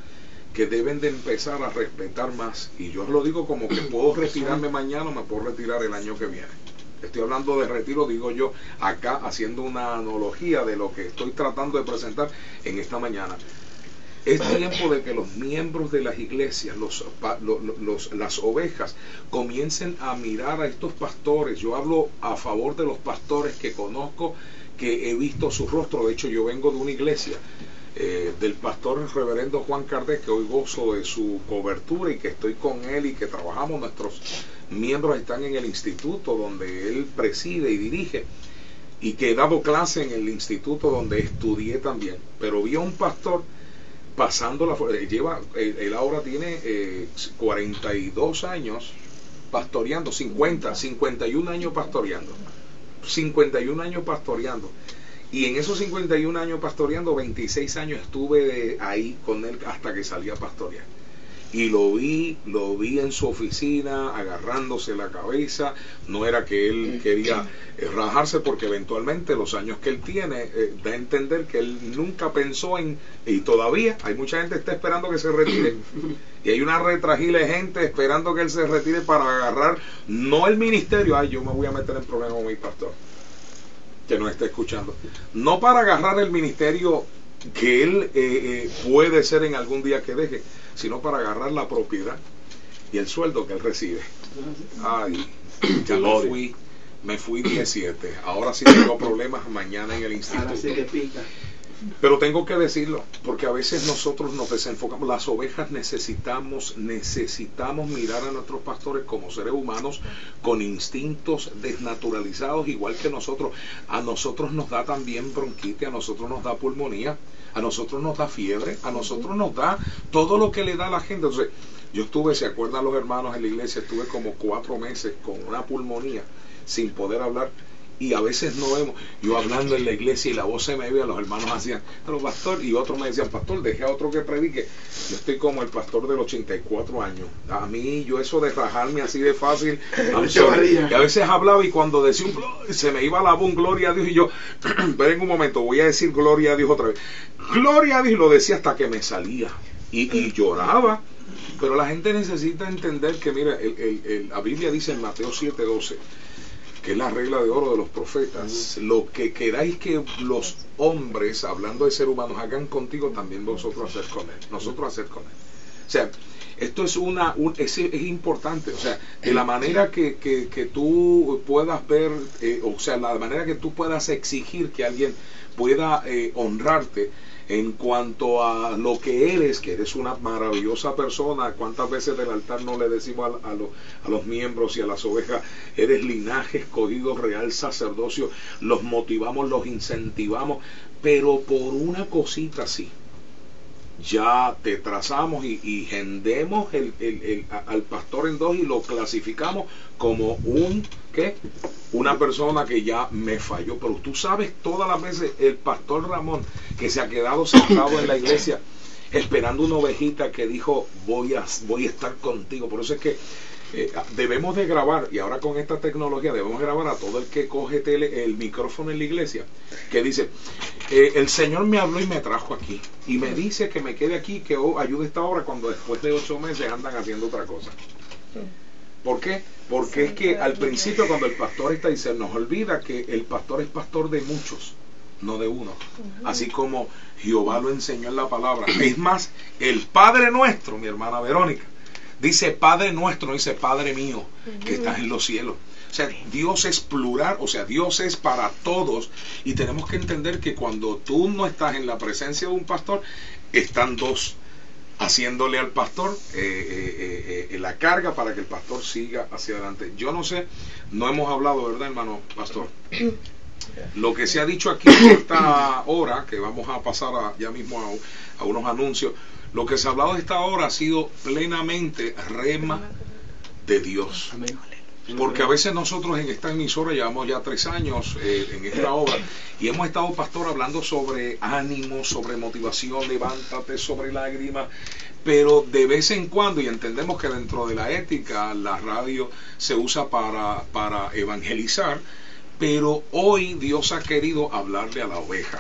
que deben de empezar a respetar más. Y yo os lo digo como que puedo retirarme mañana o me puedo retirar el año que viene. Estoy hablando de retiro, digo yo, acá haciendo una analogía de lo que estoy tratando de presentar en esta mañana. Es tiempo de que los miembros de las iglesias, las ovejas, comiencen a mirar a estos pastores. Yo hablo a favor de los pastores que conozco, que he visto su rostro. De hecho, yo vengo de una iglesia del pastor reverendo Juan Cardés, que hoy gozo de su cobertura y que estoy con él y que trabajamos. Nuestros miembros están en el instituto donde él preside y dirige, y que he dado clase en el instituto donde estudié también. Pero vi a un pastor pasando él ahora tiene 42 años pastoreando, 51 años pastoreando, 51 años pastoreando. Y en esos 51 años pastoreando, 26 años estuve ahí con él hasta que salí a pastorear. Y lo vi en su oficina agarrándose la cabeza. No era que él quería rajarse, porque eventualmente los años que él tiene da a entender que él nunca pensó y todavía hay mucha gente que está esperando que se retire, y hay una retragila de gente esperando que él se retire para agarrar, no el ministerio, yo me voy a meter en problemas con mi pastor que no está escuchando, no para agarrar el ministerio que él puede ser en algún día que deje, sino para agarrar la propiedad y el sueldo que él recibe. Ya me fui 17. Ahora sí tengo problemas mañana en el instituto. Ahora sí que pica. Pero tengo que decirlo, porque a veces nosotros nos desenfocamos. Las ovejas necesitamos mirar a nuestros pastores como seres humanos con instintos desnaturalizados, igual que nosotros. A nosotros nos da también bronquitis, a nosotros nos da pulmonía, a nosotros nos da fiebre, a nosotros nos da todo lo que le da a la gente. Entonces, yo estuve, ¿se acuerdan los hermanos en la iglesia? Estuve como 4 meses con una pulmonía sin poder hablar. Y a veces no vemos, yo hablando en la iglesia y la voz se me iba, los hermanos hacían, pero pastor, y otros me decían, pastor, deje a otro que predique. Yo estoy como el pastor de los 84 años. A mí, yo eso de rajarme así de fácil, y a veces hablaba y cuando decía un gloria, se me iba la voz, gloria a Dios, y yo, esperen un momento, voy a decir gloria a Dios otra vez. Gloria a Dios, y lo decía hasta que me salía. Y lloraba. Pero la gente necesita entender que, mira, la Biblia dice en Mateo 7:12, que es la regla de oro de los profetas, lo que queráis que los hombres, hablando de seres humanos, hagan contigo, también vosotros hacer con él, nosotros hacer con él. O sea, esto es es importante, o sea, de la manera que tú puedas ver, o sea, la manera que tú puedas exigir que alguien pueda honrarte en cuanto a lo que eres una maravillosa persona. ¿Cuántas veces del altar no le decimos a los miembros y a las ovejas, eres linaje escogido, real sacerdocio? Los motivamos, los incentivamos, pero por una cosita así, ya te trazamos y gendemos al pastor en dos y lo clasificamos como una persona que ya me falló. Pero tú sabes, todas las veces el pastor Ramón que se ha quedado sentado en la iglesia esperando una ovejita que dijo, voy a estar contigo. Por eso es que debemos de grabar, y ahora con esta tecnología debemos grabar a todo el que coge el micrófono en la iglesia, que dice, el Señor me habló y me trajo aquí, y me dice que me quede aquí, que ayude esta obra, cuando después de 8 meses andan haciendo otra cosa. ¿Por qué? Porque es que al principio, cuando el pastor está ahí, se nos olvida que el pastor es pastor de muchos, no de uno. Así como Jehová lo enseñó en la palabra. Es más, el Padre nuestro, mi hermana Verónica, dice Padre nuestro, no dice Padre mío, que estás en los cielos. O sea, Dios es plural, o sea, Dios es para todos, y tenemos que entender que cuando tú no estás en la presencia de un pastor, están dos haciéndole al pastor la carga para que el pastor siga hacia adelante. Yo no sé, no hemos hablado, ¿verdad, hermano pastor? Lo que se ha dicho aquí en esta hora, que vamos a pasar ya mismo a unos anuncios, lo que se ha hablado de esta hora ha sido plenamente rema de Dios. Porque a veces nosotros en esta emisora llevamos ya 3 años en esta obra, y hemos estado, pastor, hablando sobre ánimo, sobre motivación, levántate, sobre lágrimas, pero de vez en cuando, y entendemos que dentro de la ética la radio se usa para evangelizar, pero hoy Dios ha querido hablarle a la oveja.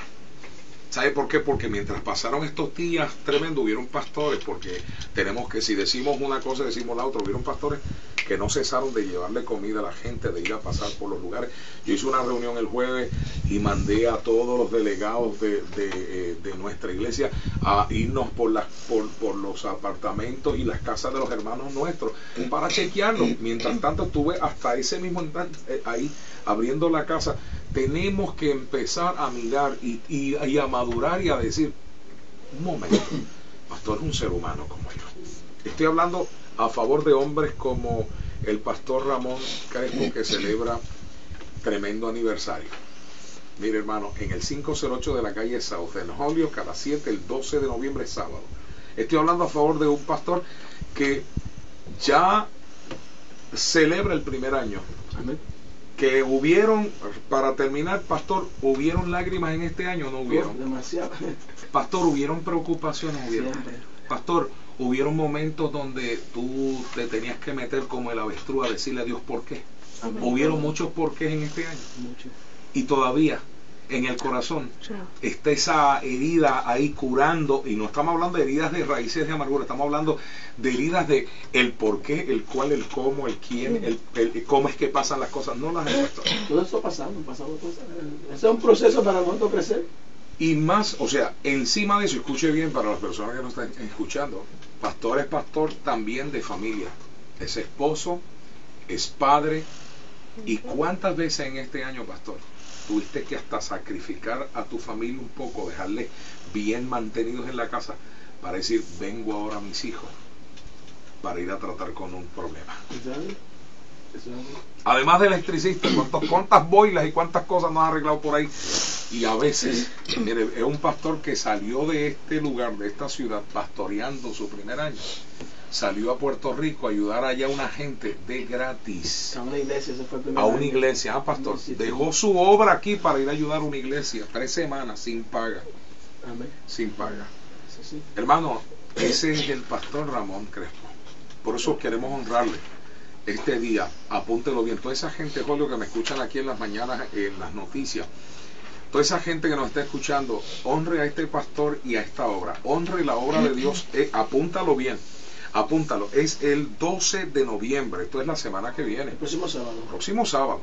¿Sabe por qué? Porque mientras pasaron estos días tremendos, hubieron pastores, porque tenemos que, si decimos una cosa, decimos la otra, hubieron pastores que no cesaron de llevarle comida a la gente, de ir a pasar por los lugares. Yo hice una reunión el jueves y mandé a todos los delegados de nuestra iglesia a irnos por los apartamentos y las casas de los hermanos nuestros para chequearlos. Mientras tanto estuve hasta ese mismo instante ahí abriendo la casa. Tenemos que empezar a mirar y a madurar y a decir, un momento, pastor es un ser humano como yo. Estoy hablando a favor de hombres como el pastor Ramón Crespo, que celebra tremendo aniversario. Mire, hermano, en el 508 de la calle South en Holyoke, a las 7, el 12 de noviembre, sábado. Estoy hablando a favor de un pastor que ya celebra el primer año. Amén. Que hubieron, para terminar, pastor, ¿hubieron lágrimas en este año o no hubieron? Demasiado. Pastor, ¿hubieron preocupaciones? ¿Hubieron? Pastor, ¿hubieron momentos donde tú te tenías que meter como el avestruz a decirle a Dios por qué? Amén. ¿Hubieron muchos porqués en este año? Muchos. Y todavía en el corazón está esa herida ahí curando, y no estamos hablando de heridas de raíces de amargura, estamos hablando de heridas de el por qué, el cuál, el cómo, el quién, el cómo es que pasan las cosas, no las he puesto. Todo eso pasando cosas. Ese es un proceso para nosotros crecer. Y más, o sea, encima de eso, escuche bien para las personas que nos están escuchando, pastor es pastor también de familia, es esposo, es padre. ¿Y cuántas veces en este año, pastor, tuviste que hasta sacrificar a tu familia un poco, dejarles bien mantenidos en la casa para decir, vengo ahora a mis hijos para ir a tratar con un problema. Además de electricista, cuántas boilas y cuántas cosas nos ha arreglado por ahí. Y a veces, mire, es un pastor que salió de este lugar, de esta ciudad, pastoreando su primer año. Salió a Puerto Rico a ayudar allá a una gente de gratis. A una iglesia, ese fue el primer a una año. iglesia, pastor. Sí, sí. Dejó su obra aquí para ir a ayudar a una iglesia. 3 semanas sin paga. Amén. Sin paga. Sí, sí. Hermano, ese es el pastor Ramón Crespo. Por eso queremos honrarle este día. Apúntelo bien. Toda esa gente, Julio, que me escuchan aquí en las mañanas, en las noticias. Toda esa gente que nos está escuchando, honre a este pastor y a esta obra. Honre la obra de Dios. Apúntalo bien. Apúntalo. Es el 12 de noviembre. Esto es la semana que viene. El próximo sábado. Próximo sábado.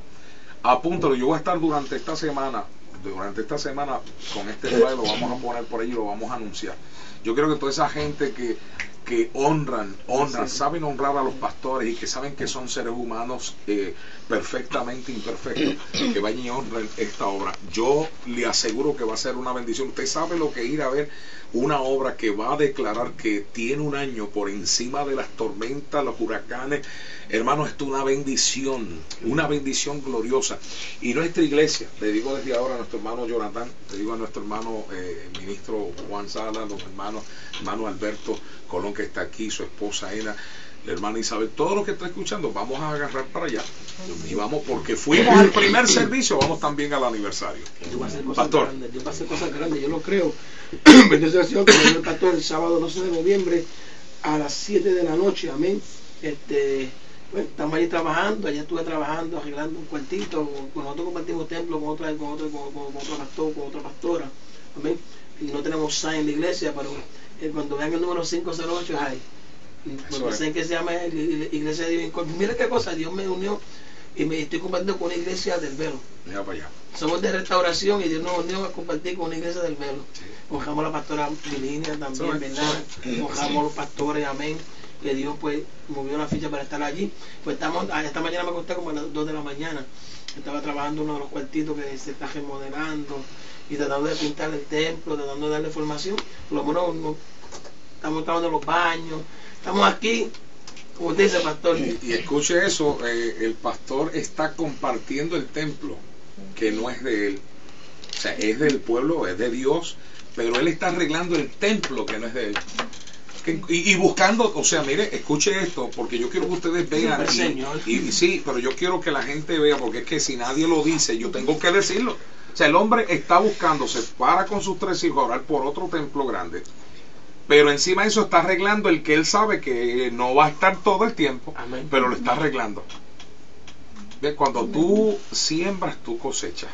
Apúntalo. Yo voy a estar durante esta semana con este slide, lo vamos a poner por ahí y lo vamos a anunciar. Yo creo que toda esa gente que honran, Sí. saben honrar a los pastores y que saben que son seres humanos perfectamente imperfectos, que vayan y honren esta obra. Yo le aseguro que va a ser una bendición. Usted sabe lo que ir a ver una obra que va a declarar que tiene un año por encima de las tormentas, los huracanes. Hermano, esto es una bendición gloriosa. Y nuestra iglesia, le digo desde ahora a nuestro hermano Jonathan, le digo a nuestro hermano ministro Juan Sala, los hermano Alberto Colón, que está aquí, su esposa Ena, la hermana Isabel, todo lo que está escuchando, vamos a agarrar para allá. Y vamos, porque fuimos al primer servicio, vamos también al aniversario. Dios va a hacer cosas Pastor. grandes, Dios va a hacer cosas grandes, yo lo creo. Bendito sea el Señor, que el pastor el sábado 12 de noviembre a las 7 de la noche, amén. Bueno, estamos allí trabajando, allá estuve trabajando, arreglando un cuartito, nosotros compartimos templo con otro pastor, con otra pastora, amén. Y no tenemos sign en la iglesia, pero cuando vean el número 508, ay, porque saben que se llama Iglesia de Divine Corpus. Mira qué cosa, Dios me unió y me estoy compartiendo con una iglesia del Velo. Mira para allá. Somos de restauración y Dios nos unió a compartir con una iglesia del Velo. Honramos a la pastora Virginia también, ¿verdad? Honramos a los pastores, amén. Que Dios pues movió la ficha para estar allí. Pues esta mañana me acosté como a las 2 de la mañana. Estaba trabajando uno de los cuartitos que se está remodelando y tratando de pintar el templo, tratando de darle formación. Por lo menos estamos trabajando los baños. Estamos aquí, como dice el pastor. Y escuche eso, el pastor está compartiendo el templo que no es de él. O sea, es del pueblo, es de Dios, pero él está arreglando el templo que no es de él. Y buscando, o sea, mire, escuche esto, porque yo quiero que ustedes vean. Y sí, pero yo quiero que la gente vea, porque es que si nadie lo dice, yo tengo que decirlo. O sea, el hombre está buscando, se para con sus 3 hijos a orar por otro templo grande, pero encima de eso está arreglando el que él sabe que no va a estar todo el tiempo. Amén. Pero lo está arreglando. Cuando tú siembras, tú cosechas.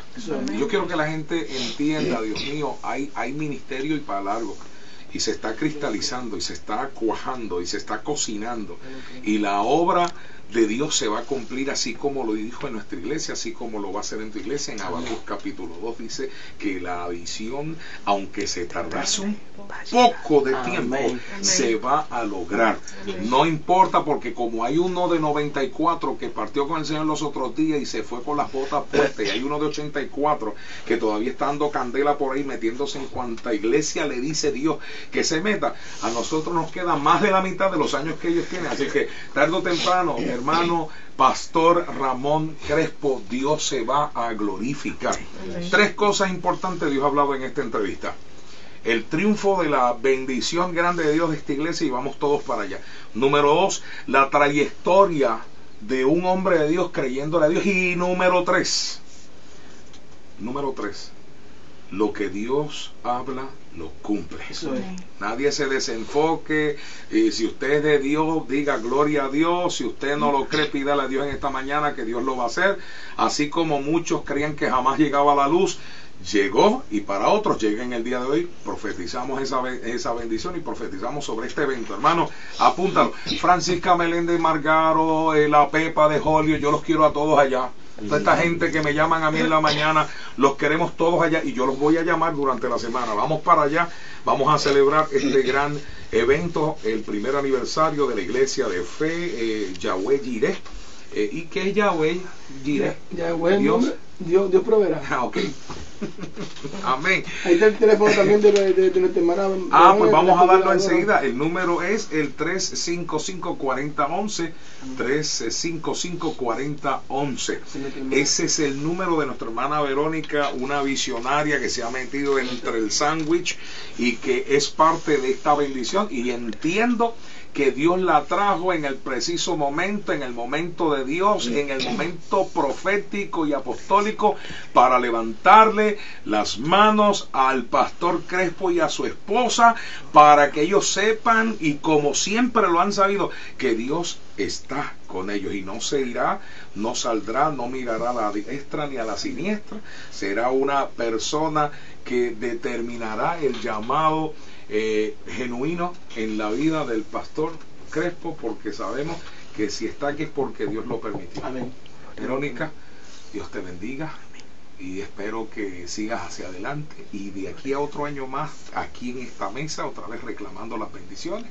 Yo quiero que la gente entienda, Dios mío, hay ministerio y para largo. Y se está cristalizando, y se está cuajando, y se está cocinando. Y la obra de Dios se va a cumplir así como lo dijo en nuestra iglesia, así como lo va a hacer en tu iglesia. En Habacuc capítulo 2 dice que la visión, aunque se tardase un poco de tiempo, se va a lograr. No importa, porque como hay uno de 94 que partió con el Señor los otros días y se fue con las botas puestas, y hay uno de 84 que todavía está dando candela por ahí, metiéndose en cuanta iglesia le dice Dios que se meta, a nosotros nos queda más de la mitad de los años que ellos tienen. Así que tarde o temprano, hermano Pastor Ramón Crespo, Dios se va a glorificar. 3 cosas importantes Dios ha hablado en esta entrevista: el triunfo de la bendición grande de Dios de esta iglesia, y vamos todos para allá. Número 2, la trayectoria de un hombre de Dios creyéndole a Dios. Y número 3, lo que Dios habla lo cumple. Eso es. Nadie se desenfoque, y si usted es de Dios, diga gloria a Dios. Si usted no lo cree, pídale a Dios en esta mañana que Dios lo va a hacer. Así como muchos creían que jamás llegaba la luz, llegó, y para otros llega en el día de hoy. Profetizamos esa bendición y profetizamos sobre este evento. Hermano, apúntalo. Francisca Meléndez Margaro, la Pepa de Jolio, yo los quiero a todos allá. Toda esta gente que me llaman a mí en la mañana, los queremos todos allá, y yo los voy a llamar durante la semana. Vamos para allá, vamos a celebrar este gran evento, el primer aniversario de la iglesia de fe, Yahweh Jireh. ¿Y qué es Yahweh Jireh? Yahweh, Dios, Dios proveerá. Ok. Amén. Ahí está el teléfono también de nuestra hermana. Pues vamos a darlo enseguida. El número es el 355-4011. 355-4011. Ese es el número de nuestra hermana Verónica, una visionaria que se ha metido entre el sándwich y que es parte de esta bendición. Y entiendo que Dios la trajo en el preciso momento, en el momento de Dios, en el momento profético y apostólico, para levantarle las manos al pastor Crespo y a su esposa, para que ellos sepan, y como siempre lo han sabido, que Dios está con ellos y no se irá, no saldrá, no mirará a la diestra ni a la siniestra. Será una persona que determinará el llamado genuino en la vida del pastor Crespo, porque sabemos que si está aquí es porque Dios lo permitió. Amén. Verónica, Dios te bendiga y espero que sigas hacia adelante, y de aquí a otro año más aquí en esta mesa, otra vez reclamando las bendiciones,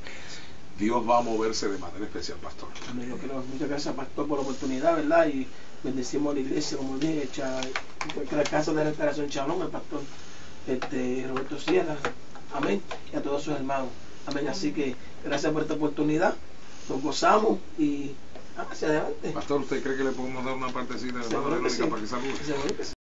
Dios va a moverse de manera especial, pastor. Amén. Muchas gracias, pastor, por la oportunidad, ¿verdad? Y bendecimos a la iglesia, como dije, que la casa de restauración Shalom, el pastor Roberto Sierra. Amén. Y a todos sus hermanos. Amén. Así que gracias por esta oportunidad. Nos gozamos y hacia adelante. Pastor, ¿usted cree que le podemos dar una partecita de hermana Verónica para que salude?